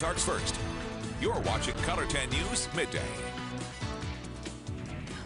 Starts first. You're watching Color 10 News Midday.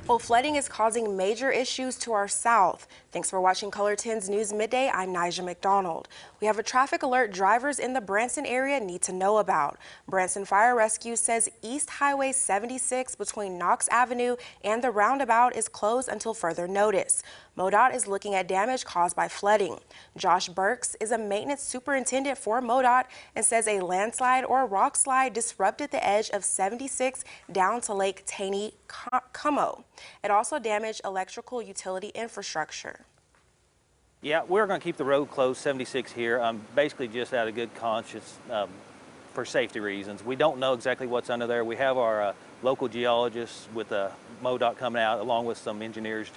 Well, flooding is causing major issues to our south. Thanks for watching Color 10's News Midday. I'm Nyzah McDonald. We have a traffic alert drivers in the Branson area need to know about. Branson Fire Rescue says East Highway 76 between Knox Avenue and the roundabout is closed until further notice. MoDOT is looking at damage caused by flooding. Josh Burks is a maintenance superintendent for MoDOT and says a landslide or rock slide disrupted the edge of 76 down to Lake Taneycomo. It also damaged electrical utility infrastructure. Yeah, we're going to keep the road closed, 76 here, basically just out of good conscience for safety reasons. We don't know exactly what's under there. We have our local geologists with MoDOT coming out along with some engineers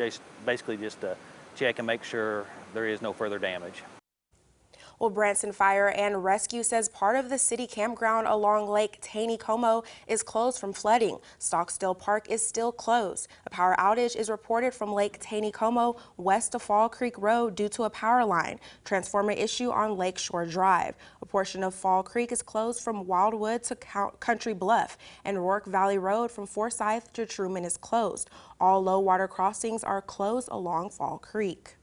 basically just to check and make sure there is no further damage. Well, Branson Fire and Rescue says part of the city campground along Lake Taneycomo is closed from flooding. Stockstill Park is still closed. A power outage is reported from Lake Taneycomo west of Fall Creek Road due to a power line. Transformer issue on Lakeshore Drive. A portion of Fall Creek is closed from Wildwood to Country Bluff, and Rourke Valley Road from Forsyth to Truman is closed. All low water crossings are closed along Fall Creek.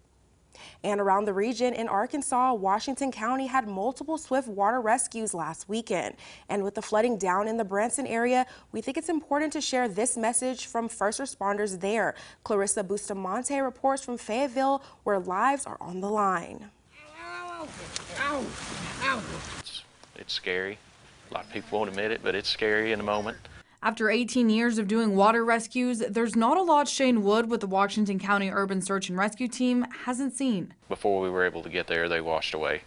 And around the region in Arkansas, Washington County had multiple swift water rescues last weekend. And with the flooding down in the Branson area, we think it's important to share this message from first responders there. Clarissa Bustamante reports from Fayetteville, where lives are on the line. It's scary. A lot of people won't admit it, but it's scary in the moment. After 18 years of doing water rescues, there's not a lot Shane Wood with the Washington County Urban Search and Rescue Team hasn't seen. Before we were able to get there, they washed away.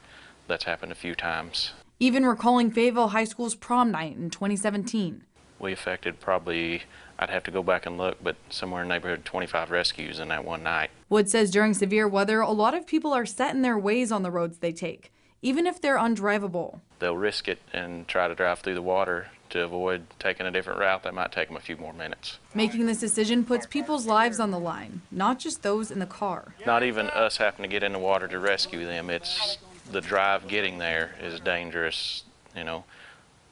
That's happened a few times. Even recalling Fayetteville High School's prom night in 2017. We affected probably, I'd have to go back and look, but somewhere in the neighborhood of 25 rescues in that one night. Wood says during severe weather, a lot of people are set in their ways on the roads they take, even if they're undrivable. They'll risk it and try to drive through the water to avoid taking a different route. That might take them a few more minutes. Making this decision puts people's lives on the line, not just those in the car. Not even us having to get in the water to rescue them. It's the drive getting there is dangerous. You know,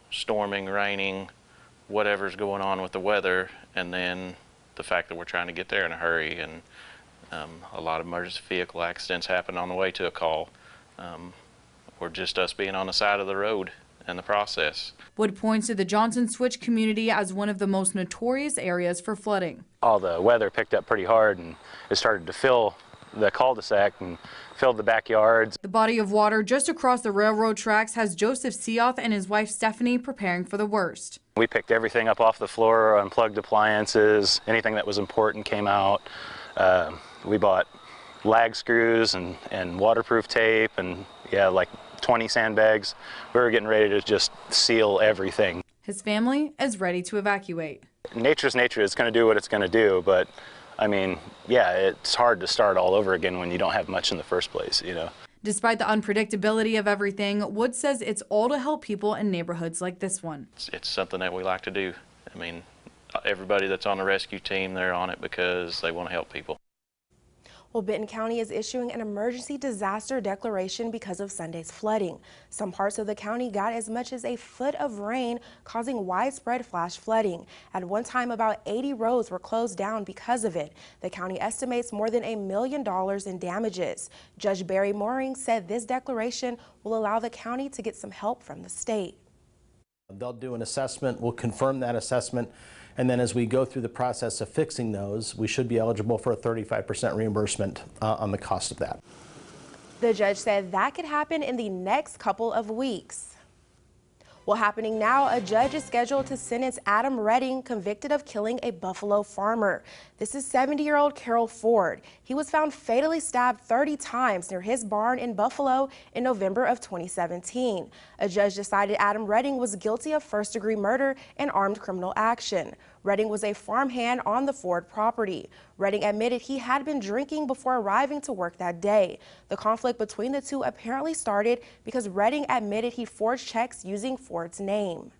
storming, raining, whatever's going on with the weather, and then the fact that we're trying to get there in a hurry, and a lot of emergency vehicle accidents happen on the way to a call, or just us being on the side of the road in the process. Wood points to the Johnson Switch community as one of the most notorious areas for flooding. All the weather picked up pretty hard, and it started to fill the cul-de-sac and filled the backyards. The body of water just across the railroad tracks has Joseph Seoth and his wife Stephanie preparing for the worst. We picked everything up off the floor, unplugged appliances, anything that was important came out. We bought lag screws and waterproof tape, and yeah, like 20 sandbags. We were getting ready to just seal everything. His family is ready to evacuate. Nature's nature. It's going to do what it's going to do, but I mean, yeah, it's hard to start all over again when you don't have much in the first place, you know. Despite the unpredictability of everything, Wood says it's all to help people in neighborhoods like this one. It's something that we like to do. I mean, everybody that's on the rescue team, they're on it because they want to help people. Well, Benton County is issuing an emergency disaster declaration because of Sunday's flooding. Some parts of the county got as much as a foot of rain, causing widespread flash flooding. At one time, about 80 roads were closed down because of it. The county estimates more than $1 million in damages. Judge Barry Mooring said this declaration will allow the county to get some help from the state. They'll do an assessment, we'll confirm that assessment, and then as we go through the process of fixing those, we should be eligible for a 35% reimbursement on the cost of that. The judge said that could happen in the next couple of weeks. Well, happening now, a judge is scheduled to sentence Adam Redding, convicted of killing a Buffalo farmer. This is 70-year-old Carol Ford. He was found fatally stabbed 30 times near his barn in Buffalo in November of 2017. A judge decided Adam Redding was guilty of first-degree murder and armed criminal action. Redding was a farmhand on the Ford property. Redding admitted he had been drinking before arriving to work that day. The conflict between the two apparently started because Redding admitted he forged checks using Ford's name.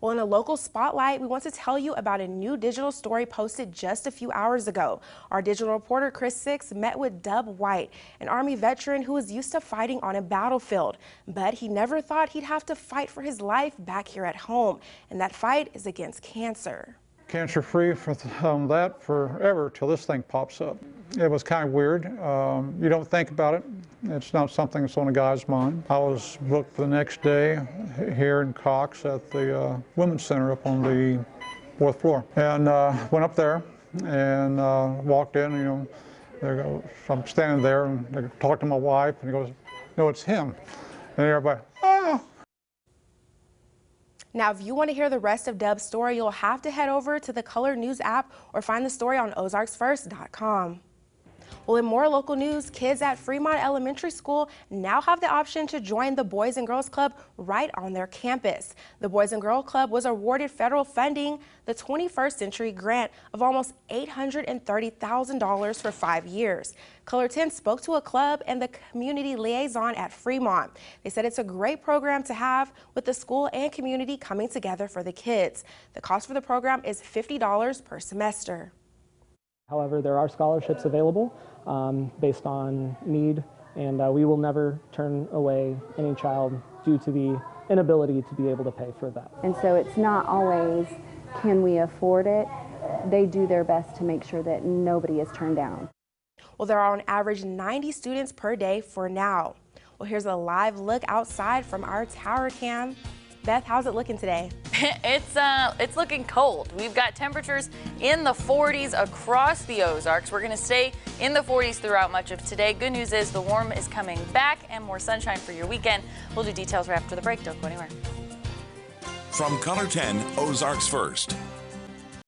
Well, in a local spotlight, we want to tell you about a new digital story posted just a few hours ago. Our digital reporter, Chris Six, met with Dub White, an Army veteran who was used to fighting on a battlefield. But he never thought he'd have to fight for his life back here at home. And that fight is against cancer. Cancer-free for that forever till this thing pops up. It was kind of weird. You don't think about it. It's not something that's on a guy's mind. I was booked the next day here in Cox at the Women's Center up on the 4th floor. And went up there and walked in, you know, I'm standing there and they talked to my wife and he goes, no, it's him. And everybody, oh. Now, if you want to hear the rest of Dub's story, you'll have to head over to the Color News app or find the story on ozarksfirst.com. Well, in more local news, kids at Fremont Elementary School now have the option to join the Boys and Girls Club right on their campus. The Boys and Girls Club was awarded federal funding, the 21st Century Grant of almost $830,000 for 5 years. Color 10 spoke to a club and the community liaison at Fremont. They said it's a great program to have with the school and community coming together for the kids. The cost for the program is $50 per semester. However, there are scholarships available based on need, and we will never turn away any child due to the inability to be able to pay for that. And so it's not always, can we afford it? They do their best to make sure that nobody is turned down. Well, there are on average 90 students per day for now. Well, here's a live look outside from our tower cam. Beth, how's it looking today? It's looking cold. We've got temperatures in the 40s across the Ozarks. We're going to stay in the 40s throughout much of today. Good news is the warm is coming back and more sunshine for your weekend. We'll do details right after the break. Don't go anywhere. From Color 10, Ozarks First.